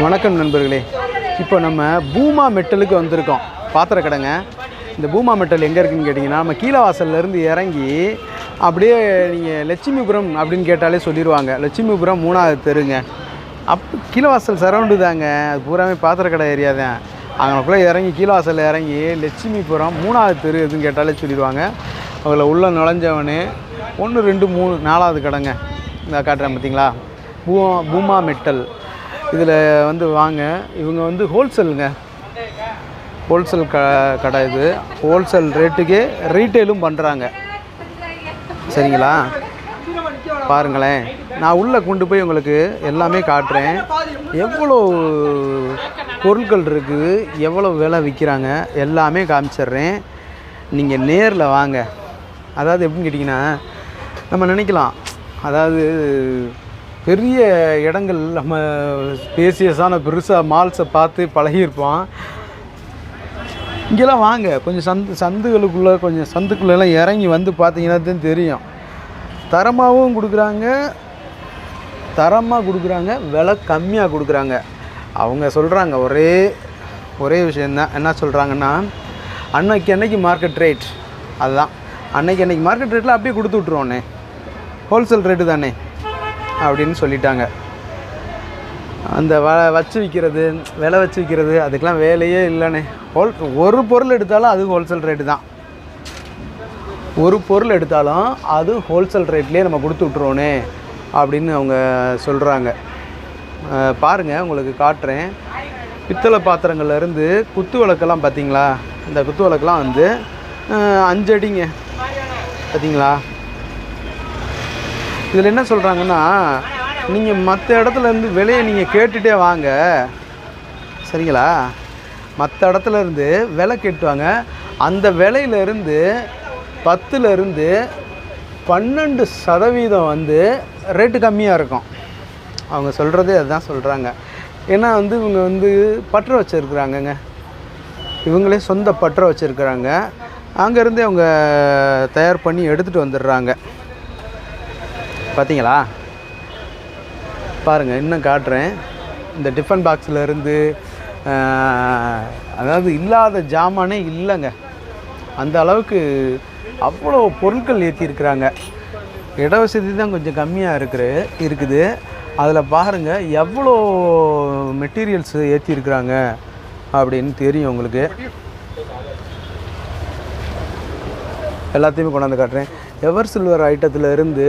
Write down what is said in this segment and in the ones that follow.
வணக்கம் நண்பர்களே. இப்போ நம்ம பூமா மெட்டலுக்கு வந்திருக்கோம். பாத்திர கடைங்க. இந்த பூமா மெட்டல் எங்கே இருக்குதுன்னு கேட்டிங்கன்னா, நம்ம கீழவாசல்லேருந்து இறங்கி அப்படியே நீங்கள் லட்சுமிபுரம் அப்படின்னு கேட்டாலே சொல்லிடுவாங்க. லட்சுமிபுரம் 3வது தெருங்க. கீழவாசல் சரௌண்டு தாங்க. அது பூராமே பாத்திர கடை ஏரியா தான். அங்கனக்குள்ளே இறங்கி கீழவாசலில் இறங்கி லட்சுமிபுரம் 3வது தெரு எதுன்னு கேட்டாலே சொல்லிடுவாங்க. அதில் உள்ள நுழைஞ்சவனே 1 2 3 4வது கடைங்க. இந்த காட்டுறேன் பார்த்தீங்களா, பூமா மெட்டல். இதில் வந்து வாங்க. இவங்க வந்து ஹோல்சேலுங்க. ஹோல்சேல் கடை. இது ஹோல்சேல் ரேட்டுக்கே ரீட்டெயிலும் பண்ணுறாங்க. சரிங்களா, பாருங்களேன். நான் உள்ளே கொண்டு போய் உங்களுக்கு எல்லாமே காட்டுறேன். எவ்வளோ பொருட்கள் இருக்குது, எவ்வளோ விலை விற்கிறாங்க எல்லாமே காமிச்சிட்றேன். நீங்கள் நேரில் வாங்க. அதாவது எப்படின்னு கேட்டிங்கன்னா, நம்ம நினைக்கலாம், அதாவது பெரிய இடங்கள் நம்ம ஸ்பேசியஸான பெருசாக மால்ஸை பார்த்து பழகியிருப்போம். இங்கெல்லாம் வாங்க. கொஞ்சம் சந்துகளுக்குள்ளே கொஞ்சம் சந்துக்குள்ளெல்லாம் இறங்கி வந்து பார்த்தீங்கன்னா தான் தெரியும். தரமாகவும் கொடுக்குறாங்க, விலை கம்மியாக கொடுக்குறாங்க. அவங்க சொல்கிறாங்க ஒரே விஷயந்தான். என்ன சொல்கிறாங்கன்னா, அன்னைக்கு மார்க்கெட் ரேட். அதுதான் அன்னைக்கு மார்க்கெட் ரேட்டில் அப்படியே கொடுத்து விட்ருவோண்ணே, ஹோல்சேல் ரேட்டு தானே அப்படின்னு சொல்லிட்டாங்க. அந்த வச்சு விற்கிறது, விலை வச்சு விற்கிறது, அதுக்கெலாம் வேலையே இல்லைண்ணே. ஒரு பொருள் எடுத்தாலும் அது ஹோல்சேல் ரேட்டு தான். ஒரு பொருள் எடுத்தாலும் அது ஹோல்சேல் ரேட்லேயே நம்ம கொடுத்து விட்ருவோனே அப்படின்னு அவங்க சொல்கிறாங்க. பாருங்கள், உங்களுக்கு காட்டுறேன். பித்தளை பாத்திரங்கள்லேருந்து குத்து விளக்கெல்லாம் பார்த்தீங்களா, இந்த குத்து விளக்கெல்லாம் வந்து 5 அடிங்க. பார்த்தீங்களா, இதில் என்ன சொல்கிறாங்கன்னா, நீங்கள் மற்ற இடத்துலேருந்து விலையை நீங்கள் கேட்டுகிட்டே வாங்க. சரிங்களா, மற்ற இடத்துலேருந்து விலை கேட்டுவாங்க. அந்த விலையிலேருந்து 10லேருந்து 12% வந்து ரேட்டு கம்மியாக இருக்கும். அவங்க சொல்கிறதே அதுதான் சொல்கிறாங்க. ஏன்னா வந்து இவங்க வந்து பற்ற வச்சுருக்குறாங்கங்க. இவங்களே சொந்த பற்ற வச்சுருக்குறாங்க. அங்கேருந்தே அவங்க தயார் பண்ணி எடுத்துகிட்டு வந்துடுறாங்க. பார்த்தீங்களா, பாருங்கள், இன்னும் காட்டுறேன். இந்த டிஃபன் பாக்ஸில் இருந்து அதாவது இல்லாத ஜாமானே இல்லைங்க. அந்த அளவுக்கு அவ்வளோ பொருட்கள் ஏற்றிருக்கிறாங்க. இட வசதி தான் கொஞ்சம் கம்மியாக இருக்குது. அதில் பாருங்கள் எவ்வளோ மெட்டீரியல்ஸ் ஏற்றிருக்கிறாங்க அப்படின்னு தெரியும் உங்களுக்கு. எல்லாத்தையுமே கொண்டாந்து காட்டுறேன். எவர் சில்வர் ஐட்டத்தில் இருந்து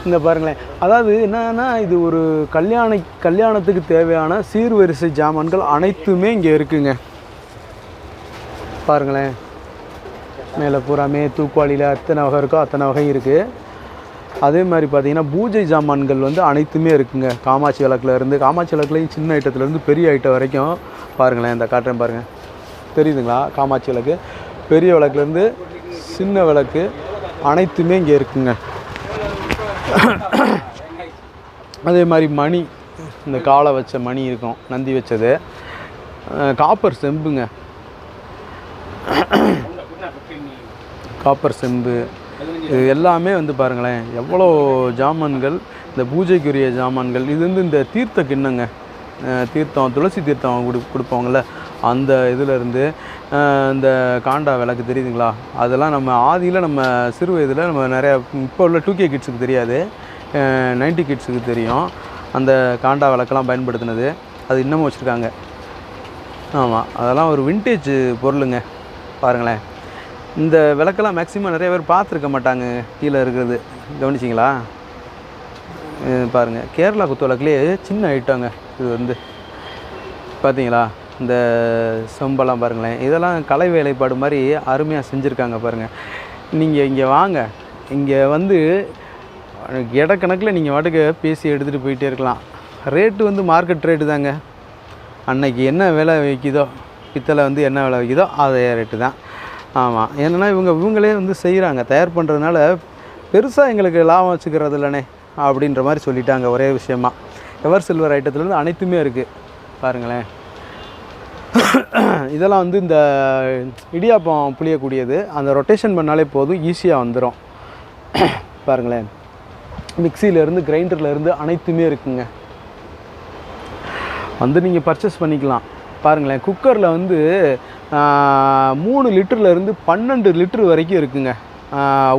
இந்த பாருங்களேன். அதாவது என்னன்னா, இது ஒரு கல்யாணத்துக்கு தேவையான சீர்வரிசை ஜாமான்கள் அனைத்துமே இங்கே இருக்குங்க. பாருங்களேன், மேலே பூராமே தூக்குவாளியில் அத்தனை வகை இருக்கோ அத்தனை வகை இருக்குது. அதே மாதிரி பார்த்திங்கன்னா பூஜை ஜாமான்கள் வந்து அனைத்துமே இருக்குங்க. காமாட்சி விளக்குலேயும் சின்ன ஐட்டத்துலேருந்து பெரிய ஐட்டம் வரைக்கும் பாருங்களேன். இந்த காட்டுறேன் பாருங்கள், தெரியுதுங்களா? காமாட்சி விளக்கு, பெரிய விளக்குலேருந்து சின்ன விளக்கு அனைத்துமே இங்கே இருக்குங்க. அதே மாதிரி மணி, இந்த காலை வச்ச மணி இருக்கும், நந்தி வச்சது. காப்பர் செம்புங்க, காப்பர் செம்பு, இது எல்லாமே வந்து பாருங்களேன் எவ்வளோ ஜாமான்கள். இந்த பூஜைக்குரிய ஜாமான்கள். இது வந்து இந்த தீர்த்த கிண்ணங்க, தீர்த்தம் துளசி தீர்த்தம் கொடுப்பாங்கள்ல, அந்த இதிலேருந்து இந்த காண்டா விளக்கு தெரியுதுங்களா, அதெல்லாம் நம்ம ஆதியில் நம்ம சிறு வயதில் நம்ம நிறையா, இப்போ உள்ள 2K கிட்ஸுக்கு தெரியாது, 90 கிட்ஸுக்கு தெரியும். அந்த காண்டா விளக்கெல்லாம் பயன்படுத்தினது அது இன்னமும் வச்சுருக்காங்க. ஆமாம், அதெல்லாம் ஒரு விண்டேஜ் பொருளுங்க. பாருங்களேன், இந்த விளக்கெல்லாம் மேக்ஸிமம் நிறைய பேர் பார்த்துருக்க மாட்டாங்க. கீழே இருக்கிறது கவனிச்சிங்களா? பாருங்கள், கேரளா குத்து விளக்குலேயே சின்ன ஐட்டங்க இது வந்து. பார்த்தீங்களா, இந்த செம்பெல்லாம் பாருங்களேன். இதெல்லாம் கலை வேலைப்பாடு மாதிரி அருமையாக செஞ்சுருக்காங்க பாருங்கள். நீங்கள் இங்கே வாங்க. இங்கே வந்து இடக்கணக்கில் நீங்கள் வாட்டுக்கு பேசி எடுத்துகிட்டு போயிட்டே இருக்கலாம். ரேட்டு வந்து மார்க்கெட் ரேட்டு தாங்க. அன்னைக்கு என்ன விலை விற்கிதோ, பித்தளை வந்து என்ன விலை விற்கிதோ அதே ரேட்டு தான். ஆமாம், ஏன்னா இவங்களே வந்து செய்கிறாங்க, தயார் பண்ணுறதுனால பெருசாக எங்களுக்கு லாபம் வச்சுக்கிறது இல்லைனே அப்படின்ற மாதிரி சொல்லிட்டாங்க. ஒரே விஷயமா எவர் சில்வர் ஐட்டத்துலேருந்து அனைத்துமே இருக்குது. பாருங்களேன், இதெல்லாம் வந்து இந்த இடியாப்பம் புளியக்கூடியது. அந்த ரொட்டேஷன் பண்ணாலே போதும், ஈஸியாக வந்துடும். பாருங்களேன், மிக்சியிலேருந்து கிரைண்டர்லேருந்து அனைத்துமே இருக்குங்க. வந்து நீங்கள் பர்ச்சேஸ் பண்ணிக்கலாம். பாருங்களேன், குக்கரில் வந்து 3 லிட்டர்லேருந்து 12 லிட்டர் வரைக்கும் இருக்குங்க.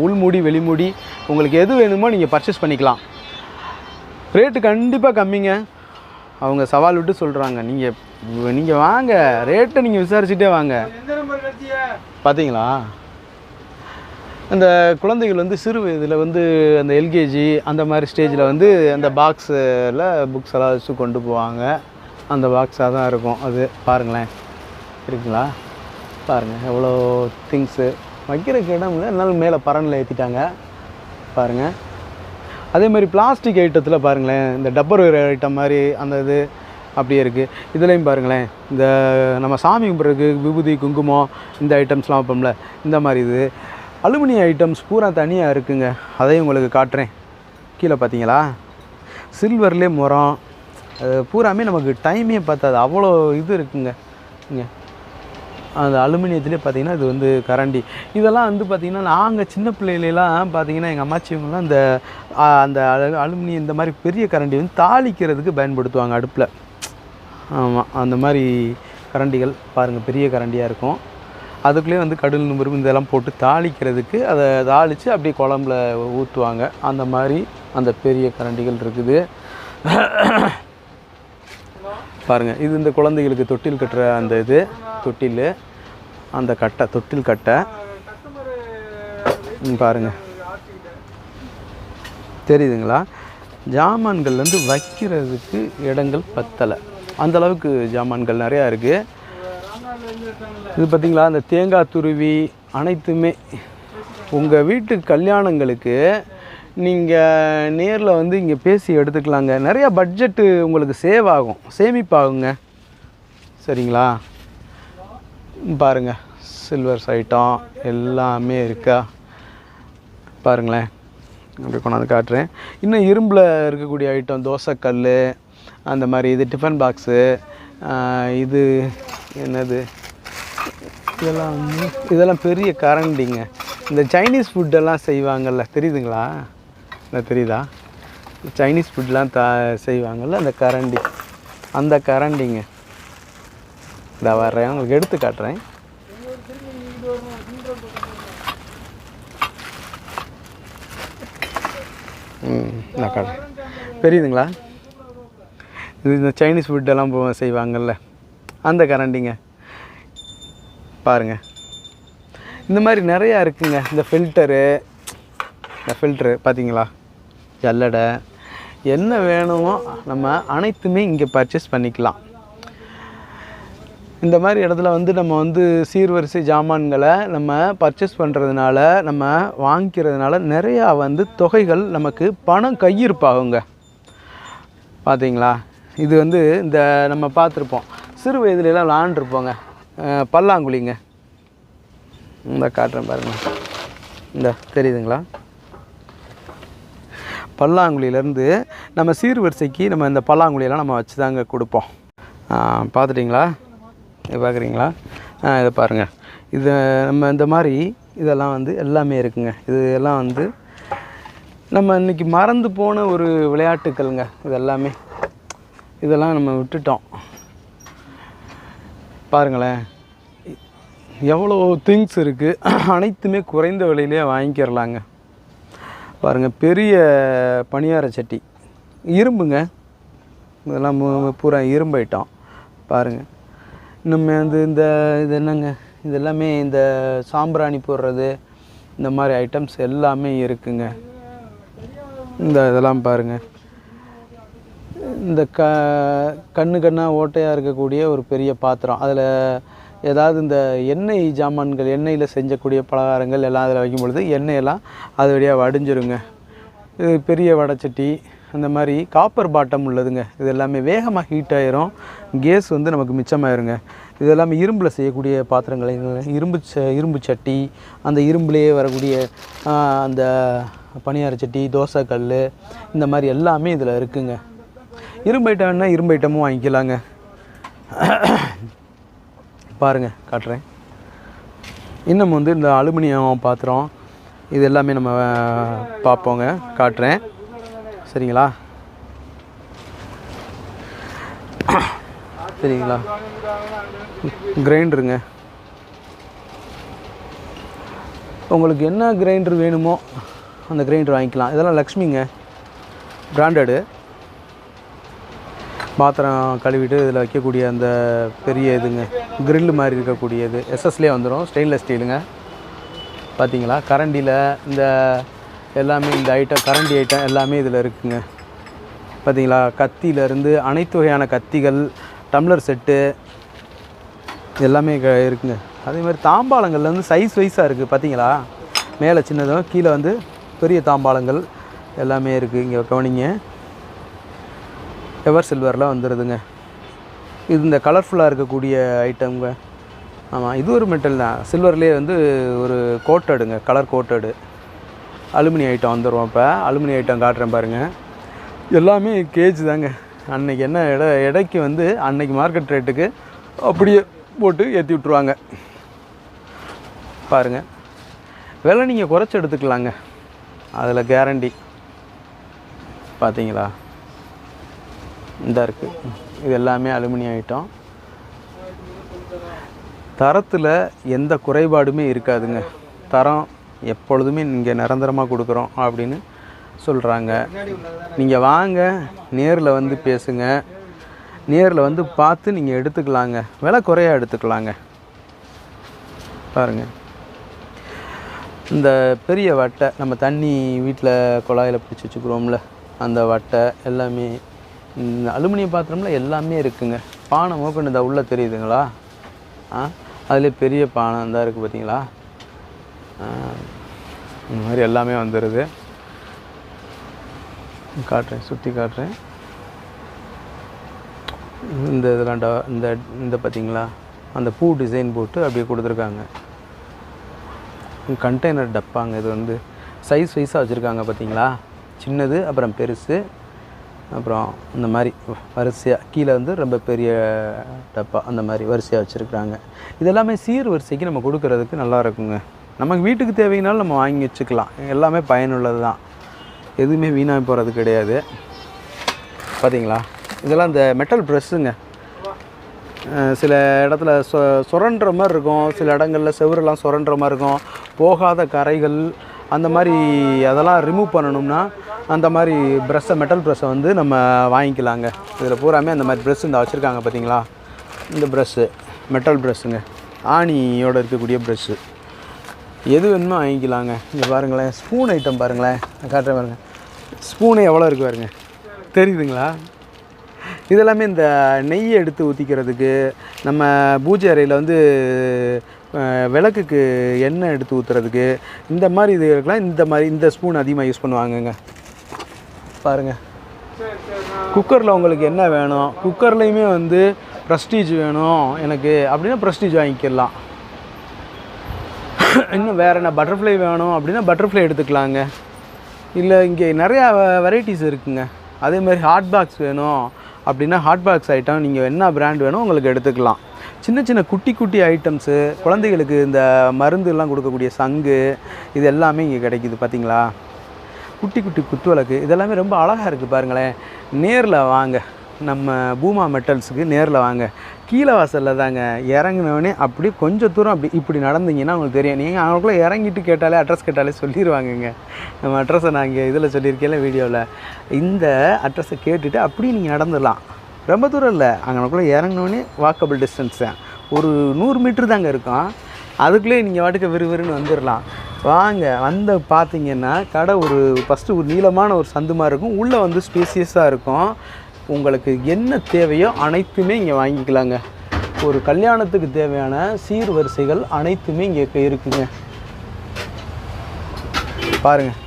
உள்மூடி வெளிமூடி உங்களுக்கு எது வேணுமோ நீங்கள் பர்ச்சேஸ் பண்ணிக்கலாம். ரேட்டு கண்டிப்பாக கம்மிங்க. அவங்க சவால் விட்டு சொல்கிறாங்க. நீங்கள் வாங்க, ரேட்டை நீங்கள் விசாரிச்சுட்டே வாங்க. பார்த்தீங்களா, அந்த குழந்தைகள் வந்து சிறு வயதில் வந்து அந்த எல்கேஜி அந்த மாதிரி ஸ்டேஜில் வந்து அந்த பாக்ஸில் புக்ஸ் எல்லாம் வச்சு கொண்டு போவாங்க. அந்த பாக்ஸாக தான் இருக்கும் அது. பாருங்களேன், இருக்குங்களா? பாருங்கள் எவ்வளோ திங்ஸு வைக்கிறதுக்கு இடம் இல்லை, அதனால மேலே பரனில் ஏற்றிட்டாங்க. பாருங்கள், அதே மாதிரி பிளாஸ்டிக் ஐட்டத்தில் பாருங்களேன், இந்த டப்பர் ஐட்டம் மாதிரி அந்த இது அப்படியே இருக்குது. இதுலேயும் பாருங்களேன், இந்த நம்ம சாமி கும்பிட்றதுக்கு விபூதி குங்குமம் இந்த ஐட்டம்ஸ்லாம் வைப்போம்ல, இந்த மாதிரி இது அலுமினியம் ஐட்டம்ஸ் பூரா தனியாக இருக்குங்க. அதையும் உங்களுக்கு காட்டுறேன். கீழே பார்த்தீங்களா, சில்வர்லேயே முறம், அது பூராமே நமக்கு டைமே பார்த்தாது, அவ்வளோ இது இருக்குங்க. இங்கே அந்த அலுமினியத்துலேயே பார்த்தீங்கன்னா இது வந்து கரண்டி. இதெல்லாம் வந்து பார்த்திங்கன்னா நாங்கள் சின்ன பிள்ளைகளெல்லாம் பார்த்திங்கன்னா எங்கள் அம்மாச்சிவங்களாம் அந்த அலுமினியம் இந்த மாதிரி பெரிய கரண்டி வந்து தாளிக்கிறதுக்கு பயன்படுத்துவாங்க அடுப்பில். ஆமாம், அந்த மாதிரி கரண்டிகள் பாருங்கள், பெரிய கரண்டியாக இருக்கும். அதுக்குள்ளேயே வந்து கடல் நும்பு இதெல்லாம் போட்டு தாளிக்கிறதுக்கு அதை தாளித்து அப்படியே குழம்புல ஊற்றுவாங்க. அந்த மாதிரி அந்த பெரிய கரண்டிகள் இருக்குது. பாருங்கள், இது இந்த குழந்தைகளுக்கு தொட்டில் கட்டுற அந்த இது தொட்டில், அந்த கட்டை தொட்டில் கட்டை பாருங்கள், தெரியுதுங்களா? ஜாமான்கள் வந்து வைக்கிறதுக்கு இடங்கள் பத்தலை, அந்தளவுக்கு ஜாமான்கள் நிறையா இருக்குது. இது பார்த்திங்களா, அந்த தேங்காய் துருவி அனைத்துமே உங்கள் வீட்டு கல்யாணங்களுக்கு நீங்கள் நேரில் வந்து இங்கே பேசி எடுத்துக்கலாங்க. நிறையா பட்ஜெட்டு உங்களுக்கு சேவ் ஆகும், சேமிப்பாகுங்க. சரிங்களா? பாருங்கள், சில்வர்ஸ் ஐட்டம் எல்லாமே இருக்கா பாருங்களேன். அப்படி கொண்டாந்து காட்டுறேன். இன்னும் இரும்பில் இருக்கக்கூடிய ஐட்டம், தோசைக்கல் அந்த மாதிரி, இது டிஃபன் பாக்ஸு, இது என்னது, இதெல்லாம் பெரிய கரண்டிங்க. இந்த சைனீஸ் ஃபுட்டெல்லாம் செய்வாங்கள்ல, தெரியுதுங்களா? இல்லை தெரியுதா? சைனீஸ் ஃபுட்லாம் செய்வாங்கள்ல, அந்த கரண்டி, அந்த கரண்டிங்க. இதை வர்றேன், உங்களுக்கு எடுத்து காட்டுறேன். நான் காட்டுறேன், தெரியுதுங்களா? இது இந்த சைனீஸ் ஃபுட்டெல்லாம் செய்வாங்கள்ல, அந்த கரண்டிங்க. பாருங்கள், இந்த மாதிரி நிறையா இருக்குங்க. இந்த ஃபில்டரு பார்த்தீங்களா, ஜல்லடை, என்ன வேணுமோ நம்ம அனைத்துமே இங்கே பர்ச்சேஸ் பண்ணிக்கலாம். இந்த மாதிரி இடத்துல வந்து நம்ம வந்து சீர்வரிசை ஜாமான்களை நம்ம பர்ச்சேஸ் பண்ணுறதுனால, நம்ம வாங்கிக்கிறதுனால நிறையா வந்து தொகைகள் நமக்கு பணம் கையிருப்பாகுங்க. பார்த்தீங்களா, இது வந்து இந்த நம்ம பார்த்துருப்போம், சிறு வயதுலலாம் விளாண்டுருப்போங்க, பல்லாங்குழிங்க. இந்த காட்டுறேன் பாருங்கள், இந்த தெரியுதுங்களா? பல்லாங்குழியிலேருந்து நம்ம சீர்வரிசைக்கு நம்ம இந்த பல்லாங்குழியெல்லாம் நம்ம வச்சு தாங்க கொடுப்போம். பார்த்துட்டிங்களா? இதை பார்க்குறீங்களா? இதை பாருங்கள், இது நம்ம இந்த மாதிரி இதெல்லாம் வந்து எல்லாமே இருக்குங்க. இது எல்லாம் வந்து நம்ம இன்றைக்கி மறந்து போன ஒரு விளையாட்டுக்கள்ங்க. இதெல்லாம் நம்ம விட்டுட்டோம். பாருங்களேன், எவ்வளோ திங்ஸ் இருக்குது, அனைத்துமே குறைந்த விலையிலே வாங்கிக்கிறலாங்க. பாருங்கள், பெரிய பணியார சட்டி, இரும்புங்க, இதெல்லாம் பூரா இரும்பு ஐட்டம். பாருங்கள், நம்ம வந்து இது என்னங்க, இது எல்லாமே இந்த சாம்பிராணி போடுறது, இந்த மாதிரி ஐட்டம்ஸ் எல்லாமே இருக்குங்க. இதெல்லாம் பாருங்கள், இந்த கண்ணாக ஓட்டையாக இருக்கக்கூடிய ஒரு பெரிய பாத்திரம், அதில் ஏதாவது இந்த எண்ணெய் ஜாமான்கள், எண்ணெயில் செஞ்சக்கூடிய பலகாரங்கள் எல்லாம் அதில் வைக்கும் பொழுது எண்ணெயெல்லாம் அது வழியாக வடிஞ்சிருங்க. இது பெரிய வடைச்சட்டி, அந்த மாதிரி காப்பர் பாட்டம் உள்ளதுங்க. இது எல்லாமே வேகமாக ஹீட் ஆயிரும், கேஸ் வந்து நமக்கு மிச்சமாயிருங்க. இது எல்லாமே இரும்பில் செய்யக்கூடிய பாத்திரங்கள், இரும்பு சட்டி, அந்த இரும்புலேயே வரக்கூடிய அந்த பணியார சட்டி, தோசைக்கல், இந்த மாதிரி எல்லாமே இதில் இருக்குங்க. இரும்பு ஐட்டம்னா இரும்பு ஐட்டமும் வாங்கிக்கலாங்க. பாருங்கள், காட்டுறேன். இன்னும் வந்து இந்த அலுமினியம் பாத்திரம், இது எல்லாமே நம்ம பார்ப்போங்க, காட்டுறேன். சரிங்களா? சரிங்களா? கிரைண்டருங்க, உங்களுக்கு என்ன கிரைண்டர் வேணுமோ அந்த கிரைண்டர் வாங்கிக்கலாம். இதெல்லாம் லக்ஷ்மிங்க, பிராண்டடு. பாத்திரம் கழுவிட்டு இதில் வைக்கக்கூடிய அந்த பெரிய இதுங்க, கிரில்லு மாதிரி இருக்கக்கூடியது, எஸ்எஸ்லேயே வந்துடும், ஸ்டெயின்லெஸ் ஸ்டீலுங்க. பார்த்தீங்களா? கரண்டியில் இந்த எல்லாமே இந்த ஐட்டம், கரண்டி ஐட்டம் எல்லாமே இதில் இருக்குதுங்க. பார்த்தீங்களா? கத்தியிலேருந்து அனைத்து வகையான கத்திகள், டம்ளர் செட்டு எல்லாமே இருக்குங்க. அதே மாதிரி தாம்பாளங்கள்ல வந்து சைஸ் வைஸாக இருக்குது. பார்த்தீங்களா? மேலே சின்னதும் கீழே வந்து பெரிய தாம்பாளங்கள் எல்லாமே இருக்குது. இங்கே கவனிங்க, எவர் சில்வரில் வந்துடுதுங்க. இது இந்த கலர்ஃபுல்லாக இருக்கக்கூடிய ஐட்டம்ங்க. ஆமாம், இது ஒரு மெட்டல் தான். சில்வர்லேயே வந்து ஒரு கோட்டடுங்க, கலர் கோட்டடு அலுமினியம் ஐட்டம் வந்துடும். இப்போ அலுமினியம் ஐட்டம் காட்டுறேன் பாருங்கள். எல்லாமே கேஜ் தாங்க. அன்றைக்கி என்ன எடைக்கு வந்து அன்றைக்கி மார்க்கெட் ரேட்டுக்கு அப்படியே போட்டு ஏற்றி விட்ருவாங்க. பாருங்கள், விலை நீங்கள் குறைச்சி எடுத்துக்கலாங்க, அதில் கேரண்டி. பார்த்தீங்களா? இந்த இருக்குது, இது எல்லாமே அலுமினியம் ஐட்டம். தரத்தில் எந்த குறைபாடுமே இருக்காதுங்க. தரம் எப்பொழுதுமே இங்கே நிரந்தரமாக கொடுக்குறோம் அப்படின்னு சொல்கிறாங்க. நீங்கள் வாங்க, நேரில் வந்து பேசுங்க, நேரில் வந்து பார்த்து நீங்கள் எடுத்துக்கலாங்க, விலை குறையாக எடுத்துக்கலாங்க. பாருங்கள், இந்த பெரிய வட்டை, நம்ம தண்ணி வீட்டில் குழாயில் பிடிச்சி வச்சுக்கிறோம்ல, அந்த வட்டை எல்லாமே இந்த அலுமினியம் பாத்திரமில் எல்லாமே இருக்குதுங்க. பானை மோக்கண்டு இந்த உள்ளே தெரியுதுங்களா? அதில் பெரிய பானை தான் இருக்குது. பார்த்தீங்களா? இந்த மாதிரி எல்லாமே வந்துடுது. காட்டுறேன், சுற்றி காட்டுறேன். இந்த இதெல்லாம் இந்த பார்த்தீங்களா? அந்த பூ டிசைன் போட்டு அப்படியே கொடுத்துருக்காங்க. கண்டெய்னர் டப்பாங்க. இது வந்து சைஸ் வைஸாக வச்சுருக்காங்க. பார்த்தீங்களா? சின்னது, அப்புறம் பெருசு, அப்புறம் இந்த மாதிரி வரிசையாக கீழே வந்து ரொம்ப பெரிய டப்பா, அந்த மாதிரி வரிசையாக வச்சுருக்குறாங்க. இதெல்லாமே சீர் வரிசைக்கு நம்ம கொடுக்கறதுக்கு நல்லா இருக்குங்க. நமக்கு வீட்டுக்கு தேவையினாலும் நம்ம வாங்கி வச்சுக்கலாம். எல்லாமே பயனுள்ளது தான், எதுவுமே வீணாக போகிறது கிடையாது. பார்த்தீங்களா? இதெல்லாம் இந்த மெட்டல் ப்ரெஸ்ஸுங்க. சில இடத்துல சுரண்டுற மாதிரி இருக்கும், சில இடங்களில் செவரெல்லாம் சுரண்டுற மாதிரி இருக்கும், போகாத கரைகள் அந்த மாதிரி, அதெல்லாம் ரிமூவ் பண்ணணும்னா அந்த மாதிரி ப்ரெஷ்ஷை, மெட்டல் ப்ரெஷ்ஷை வந்து நம்ம வாங்கிக்கலாங்க. இதில் பூராமே அந்த மாதிரி ப்ரெஷ் இந்த வச்சுருக்காங்க. பார்த்தீங்களா? இந்த ப்ரெஷ்ஷு மெட்டல் ப்ரெஷ்ஷுங்க, ஆணியோடு இருக்கக்கூடிய ப்ரெஷ்ஷு. எது வேணுமோ வாங்கிக்கலாங்க. இங்கே பாருங்களேன், ஸ்பூன் ஐட்டம் பாருங்களேன், காட்டுறேன் பாருங்கள். ஸ்பூனே எவ்வளோ இருக்குது பாருங்க, தெரியுதுங்களா? இதெல்லாமே இந்த நெய்யை எடுத்து ஊற்றிக்கிறதுக்கு, நம்ம பூஜை அறையில் வந்து விளக்குக்கு எண்ணெய் எடுத்து ஊற்றுறதுக்கு, இந்த மாதிரி இது இருக்கலாம். இந்த ஸ்பூன் அதிகமாக யூஸ் பண்ணுவாங்கங்க. பாருங்கள், குக்கரில் உங்களுக்கு என்ன வேணும், குக்கர்லேயுமே வந்து ப்ரெஸ்டீஜ் வேணும் எனக்கு அப்படின்னா ப்ரெஸ்டீஜ் வாங்கிக்கலாம். இன்னும் வேறு என்ன பட்டர்ஃப்ளை வேணும் அப்படின்னா பட்டர்ஃப்ளை எடுத்துக்கலாங்க. இல்லை இங்கே நிறையா வெரைட்டிஸ் இருக்குங்க. அதேமாதிரி ஹாட் பாக்ஸ் வேணும் அப்படின்னா ஹாட் பாக்ஸ் ஐட்டம் நீங்கள் என்ன பிராண்ட் வேணும் உங்களுக்கு எடுத்துக்கலாம். சின்ன சின்ன குட்டி குட்டி ஐட்டம்ஸு, குழந்தைகளுக்கு இந்த மருந்துலாம் கொடுக்கக்கூடிய சங்கு, இது எல்லாமே இங்கே கிடைக்கிது. பார்த்தீங்களா? குட்டி குட்டி குத்துவிளக்கு, இதெல்லாமே ரொம்ப அழகாக இருக்குது. பாருங்களேன், நேரில் வாங்க, நம்ம பூமா மெட்டல்ஸுக்கு நேரில் வாங்க. கீழே வாசலில் தாங்க. இறங்கினோடனே அப்படி கொஞ்சம் தூரம் இப்படி நடந்தீங்கன்னா உங்களுக்கு தெரியும். நீங்கள் அவங்களுக்குள்ளே இறங்கிட்டு கேட்டாலே, அட்ரஸ் கேட்டாலே சொல்லிடுவாங்கங்க. நம்ம அட்ரஸை நான் இங்கே இதில் சொல்லியிருக்கேன் வீடியோவில். இந்த அட்ரஸை கேட்டுட்டு அப்படியே நீங்கள் நடந்துடலாம். ரொம்ப தூரம் இல்லை, அங்கனக்குள்ளே இறங்கினோடனே வாக்கபிள் டிஸ்டன்ஸ் தான், ஒரு 100 மீட்ரு தாங்க இருக்கும். அதுக்குள்ளேயே நீங்கள் வாட்டுக்கு விறுவிறுன்னு வந்துடலாம். வாங்க, வந்து பார்த்தீங்கன்னா கடை ஃபஸ்ட்டு ஒரு நீளமான ஒரு சந்து மாதிரி இருக்கும், உள்ளே வந்து ஸ்பேசியஸாக இருக்கும். உங்களுக்கு என்ன தேவையோ அனைத்துமே இங்கே வாங்கிக்கலாங்க. ஒரு கல்யாணத்துக்கு தேவையான சீர் வரிசைகள் அனைத்துமே இங்கே இருக்குங்க. பாருங்கள்,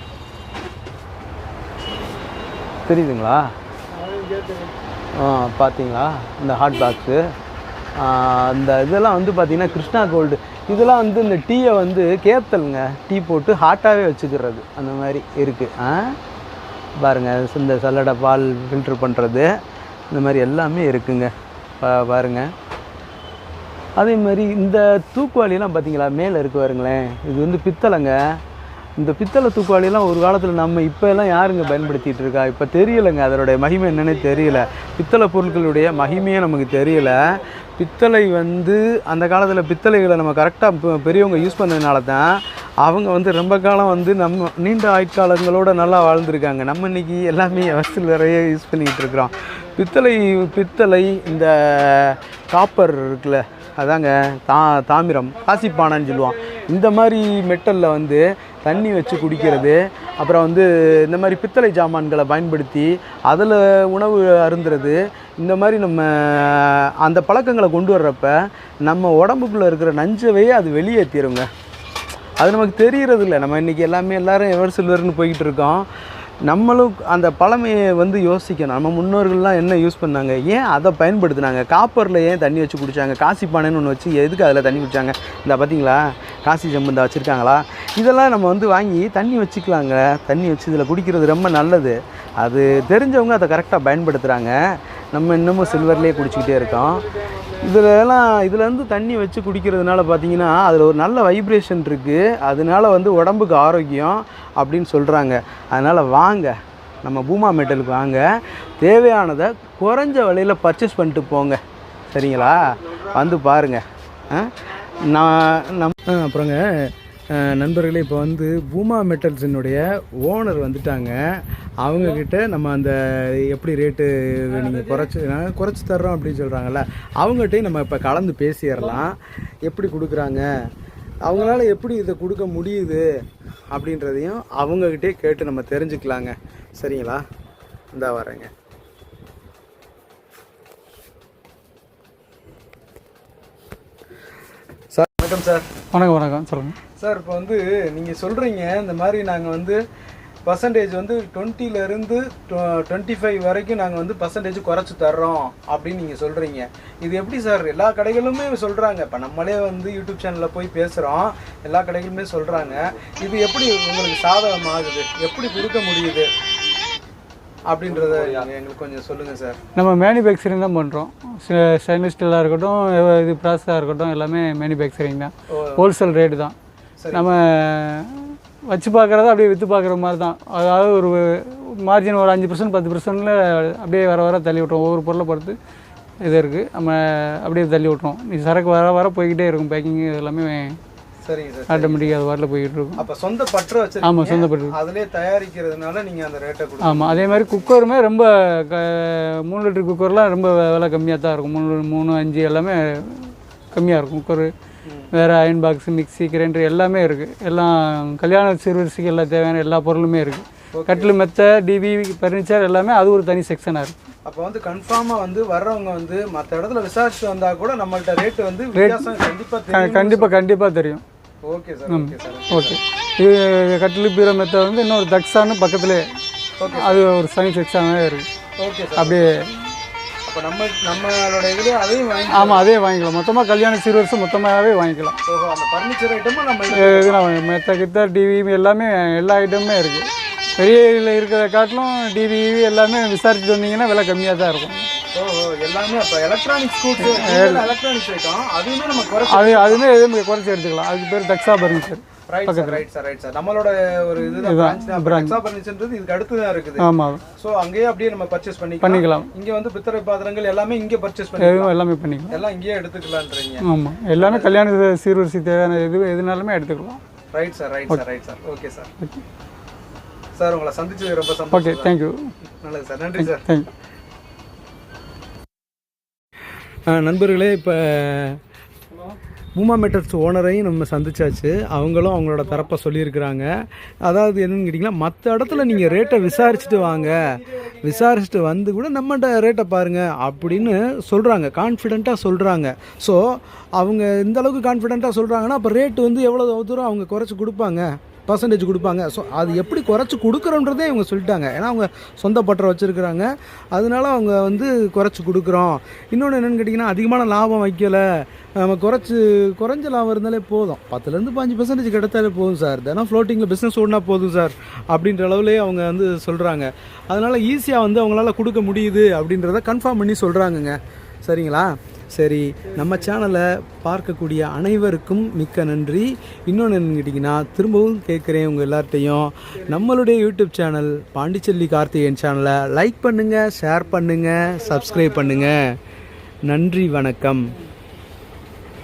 தெரியுதுங்களா? பார்த்தீங்களா? இந்த ஹாட் பாக்ஸு, இந்த இதெல்லாம் வந்து பார்த்திங்கன்னா கிருஷ்ணா கோல்டு. இதெல்லாம் வந்து இந்த டீயை வந்து கேத்தலுங்க, டீ போட்டு ஹாட்டாகவே வச்சுக்கிறது, அந்த மாதிரி இருக்குது. பாருங்கள், இந்த சல்லடை பால் ஃபில்ட்ரு பண்ணுறது, இந்த மாதிரி எல்லாமே இருக்குங்க. பாருங்கள். அதே மாதிரி இந்த தூக்குவாளியெல்லாம் பார்த்தீங்களா மேலே இருக்குது பாருங்களேன். இது வந்து பித்தளைங்க. இந்த பித்தளை தூக்குவாளியெல்லாம் ஒரு காலத்தில் நம்ம இப்போ எல்லாம் யாருங்க பயன்படுத்திகிட்டு இருக்கா? இப்போ தெரியலைங்க, அதனுடைய மகிமை என்னன்னே தெரியல. பித்தளை பொருட்களுடைய மகிமையே நமக்கு தெரியல. பித்தளை வந்து அந்த காலத்தில் பித்தளைகளை நம்ம கரெக்டாக பெரியவங்க யூஸ் பண்ணதுனால தான் அவங்க வந்து ரொம்ப காலம் வந்து நம்ம நீண்ட ஆயுட்காலங்களோட நல்லா வாழ்ந்துருக்காங்க. நம்ம இன்றைக்கி எல்லாமே அவசியம் நிறைய யூஸ் பண்ணிக்கிட்டு இருக்கிறோம். பித்தளை இந்த காப்பர் இருக்குல்ல, அதாங்க தாமிரம், காசிப்பானைன்னு சொல்லுவோம். இந்த மாதிரி மெட்டலில் வந்து தண்ணி வச்சு குடிக்கிறது, அப்புறம் வந்து இந்த மாதிரி பித்தளை ஜாமான்களை பயன்படுத்தி அதில் உணவு அருந்துறது, இந்த மாதிரி நம்ம அந்த பழக்கங்களை கொண்டு வர்றப்ப நம்ம உடம்புக்குள்ளே இருக்கிற நஞ்சவையே அது வெளியேற்றிடுங்க. அது நமக்கு தெரியறதில்ல. நம்ம இன்றைக்கி எல்லோரும் எவர் சில்வர்னு போய்கிட்டு இருக்கோம். நம்மளும் அந்த பழமையை வந்து யோசிக்கணும். நம்ம முன்னோர்கள்லாம் என்ன யூஸ் பண்ணாங்க, ஏன் அதை பயன்படுத்தினாங்க? காப்பரில் ஏன் தண்ணி வச்சு குடித்தாங்க? காசி பானைன்னு ஒன்று வச்சு எதுக்கு அதில் தண்ணி குடித்தாங்க? இந்த பார்த்தீங்களா காசி செம்பந்தா வச்சுருக்காங்களா? இதெல்லாம் நம்ம வந்து வாங்கி தண்ணி வச்சுக்கலாங்க. தண்ணி வச்சு இதில் குடிக்கிறது ரொம்ப நல்லது. அது தெரிஞ்சவங்க அதை கரெக்டாக பயன்படுத்துகிறாங்க. நம்ம இன்னமும் சில்வர்லேயே குடிச்சிக்கிட்டே இருக்கோம். இதுலேருந்து தண்ணி வச்சு குடிக்கிறதுனால பார்த்திங்கன்னா அதில் ஒரு நல்ல வைப்ரேஷன் இருக்குது. அதனால வந்து உடம்புக்கு ஆரோக்கியம் அப்படின்னு சொல்கிறாங்க. அதனால் வாங்க, நம்ம பூமா மெட்டலுக்கு வாங்க, தேவையானதை குறைஞ்ச விலையில் பர்ச்சேஸ் பண்ணிட்டு போங்க. சரிங்களா? வந்து பாருங்கள். அப்புறங்க நண்பர்களே, இப்போ வந்து பூமா மெட்டல்ஸினுடைய ஓனர் வந்துட்டாங்க. அவங்கக்கிட்ட நம்ம அந்த எப்படி ரேட்டு நீங்கள் குறைச்சி தர்றோம் அப்படின்னு சொல்கிறாங்கல்ல, அவங்ககிட்டையும் நம்ம இப்போ கலந்து பேசிடலாம். எப்படி கொடுக்குறாங்க, அவங்களால எப்படி இதை கொடுக்க முடியுது அப்படின்றதையும் அவங்கக்கிட்டே கேட்டு நம்ம தெரிஞ்சுக்கலாங்க. சரிங்களா? இந்தா வரேங்க. சார் வணக்கம். சார் வணக்கம் சொல்லுங்கள் சார். இப்போ வந்து நீங்கள் சொல்கிறீங்க இந்த மாதிரி நாங்கள் வந்து பர்சன்டேஜ் வந்து 20லேருந்து 25 வரைக்கும் நாங்கள் வந்து பர்சன்டேஜ் குறைச்சி தர்றோம் அப்படின்னு நீங்கள் சொல்கிறீங்க. இது எப்படி சார்? எல்லா கடைகளுமே சொல்கிறாங்க. இப்போ நம்மளே வந்து யூடியூப் சேனலில் போய் பேசுகிறோம், எல்லா கடைகளுமே சொல்கிறாங்க. இது எப்படி உங்களுக்கு சாதகமாகுது, எப்படி கொடுக்க முடியுது அப்படின்றத எங்களுக்கு கொஞ்சம் சொல்லுங்கள் சார். நம்ம மேனுஃபேக்சரிங் தான் பண்ணுறோம். ஸ்டெயின்லெஸ் ஸ்டீலாக இருக்கட்டும், இது ப்ராஸாக இருக்கட்டும், எல்லாமே மேனுஃபேக்சரிங் தான். ஹோல்சேல் ரேட்டு தான். நம்ம வச்சு பார்க்குறத அப்படியே விற்று பார்க்குற மாதிரி தான். அதாவது ஒரு மார்ஜின் ஒரு 5% 10%ல் அப்படியே வர தள்ளி விட்ருவோம். ஒவ்வொரு பொருளை பொறுத்து இது இருக்குது. நம்ம அப்படியே தள்ளி விட்ருவோம். நீ சரக்கு வர போய்கிட்டே இருக்கும். பேக்கிங் எல்லாமே சரிங்க சார். ஆட்டோமேட்டிக்காக அது வரல போய்கிட்டு இருக்கும். அப்போ சொந்த பற்று வச்சு? ஆமாம், சொந்த பற்று. அதிலே தயாரிக்கிறதுனால நீங்கள் அந்த ரேட்டை கொடுங்க. ஆமாம். அதே மாதிரி குக்கருமே ரொம்ப 3 லிட்டர் குக்கர்லாம் ரொம்ப விலை கம்மியாக தான் இருக்கும். 3, 5 எல்லாமே கம்மியாக இருக்கும் குக்கரு. வேறு அயன் பாக்ஸு, மிக்ஸி, கிரைண்டர் எல்லாமே இருக்குது. எல்லாம் கல்யாண சிறுவரிசைக்கு எல்லாம் தேவையான எல்லா பொருளுமே இருக்குது. கட்டில், மெத்தை, டிவி, ஃபர்னிச்சர் எல்லாமே அது ஒரு தனி செக்ஷனாக இருக்குது. அப்போ வந்து கன்ஃபார்மாக வந்து வர்றவங்க வந்து மற்ற இடத்துல விசாரிச்சு வந்தால் கூட நம்மள்ட்ட ரேட்டு வந்து வித்தியாசம் கண்டிப்பாக தெரியும். Okay sir. Okay sir. Okay. இது கட்டில், பீரோ, மெத்தை வந்து இன்னொரு தக்ஸான்னு பக்கத்துலேயே அது ஒரு தனி செக்ஷனாகவே இருக்குது. Okay sir. அப்படியே அப்போ நம்மளோட இதுலேயே அதையும் வாங்கி. ஆமாம், அதே வாங்கிக்கலாம். மொத்தமாக கல்யாண சிறுவரிசை மொத்தமாகவே வாங்கிக்கலாம். ஓஹோ. அந்த ஃபர்னிச்சர் ஐட்டமும் நம்ம இதெல்லாம் மெத்த கித்த டிவி எல்லாமே எல்லா ஐட்டமுமே இருக்குது. வெளியில் இருக்கிற காட்டிலும் டிவி எல்லாமே விசாரிச்சுட்டு வந்தீங்கன்னா விலை கம்மியாக தான் இருக்கும். ஓஹோ. எல்லாமே அப்போ எலக்ட்ரானிக்ஸ் எலக்ட்ரானிக்ஸ் ஐட்டம் அதுவுமே நம்ம அதுவுமே எதுவும் குறைச்சி எடுத்துக்கலாம். அதுக்கு பேர் தக்ஸா ஃபர்னிச்சர். Right sir. நம்மளோட ஒரு இதுதான் தக்ஸா ஃபர்னிச்சர்ன்றது இதுக்கு அடுத்து தான் இருக்குது. ஆமாம். ஸோ அங்கேயே அப்படியே நம்ம பர்ச்சேஸ் பண்ணிக்கலாம். இங்கே வந்து பித்தளை பாத்திரங்கள் எல்லாமே இங்கே பர்ச்சேஸ் பண்ணிக்கலாம். எல்லாமே பண்ணிக்கலாம். எல்லாம் இங்கேயே எடுத்துக்கலான்றீங்க. ஆமாம். எல்லாமே கல்யாண சீர்வரிசை தேவையான எதுனாலுமே எடுத்துக்கலாம். Right sir. Okay sir. Sir உங்களை சந்திச்சது ரொம்ப சந்தோஷம். Okay, thank you. நல்லது சார். நன்றி சார். தேங்க்யூ. நண்பர்களே, இப்போ பூமா மெட்டல்ஸ் ஓனரையும் நம்ம சந்திச்சாச்சு. அவங்களும் அவங்களோட தரப்பை சொல்லியிருக்கிறாங்க. அதாவது என்னென்னு கேட்டிங்கன்னா, மற்ற இடத்துல நீங்கள் ரேட்டை விசாரிச்சுட்டு வாங்க, விசாரிச்சுட்டு வந்து கூட நம்மகிட்ட ரேட்டை பாருங்கள் அப்படின்னு சொல்கிறாங்க. கான்ஃபிடெண்ட்டாக சொல்கிறாங்க. ஸோ அவங்க இந்தளவுக்கு கான்ஃபிடெண்ட்டாக சொல்கிறாங்கன்னா அப்போ ரேட்டு வந்து எவ்வளோ தூரம் அவங்க குறைச்சி கொடுப்பாங்க, பர்சன்டேஜ் கொடுப்பாங்க. ஸோ அது எப்படி குறைச்சி கொடுக்குறோன்றதே இவங்க சொல்லிட்டாங்க. ஏன்னா அவங்க சொந்த பற்றை வச்சுருக்கிறாங்க. அதனால அவங்க வந்து குறைச்சி கொடுக்குறோம். இன்னொன்று என்னென்னு கேட்டிங்கன்னா, அதிகமான லாபம் வைக்கலை, நம்ம குறைஞ்ச லாபம் இருந்தாலே போதும், 10லேருந்து 5% கிடைத்தாலே போதும் சார், தினம் ஃப்ளோட்டிங்கில் பிஸ்னஸ் ஓடினா போதும் சார் அப்படின்ற அளவுலேயே அவங்க வந்து சொல்கிறாங்க. அதனால் ஈஸியாக வந்து அவங்களால கொடுக்க முடியுது அப்படின்றத கன்ஃபார்ம் பண்ணி சொல்கிறாங்கங்க. சரிங்களா? சரி, நம்ம சேனலை பார்க்கக்கூடிய அனைவருக்கும் மிக்க நன்றி. இன்னொன்று என்னன்னு கேட்டிங்கன்னா, திரும்பவும் கேட்குறேன் உங்கள் எல்லார்ட்டையும், நம்மளுடைய யூடியூப் சேனல் பாண்டிச்செல்வி கார்த்திகேயன் சேனலை லைக் பண்ணுங்கள், ஷேர் பண்ணுங்கள், சப்ஸ்கிரைப் பண்ணுங்கள். நன்றி, வணக்கம்.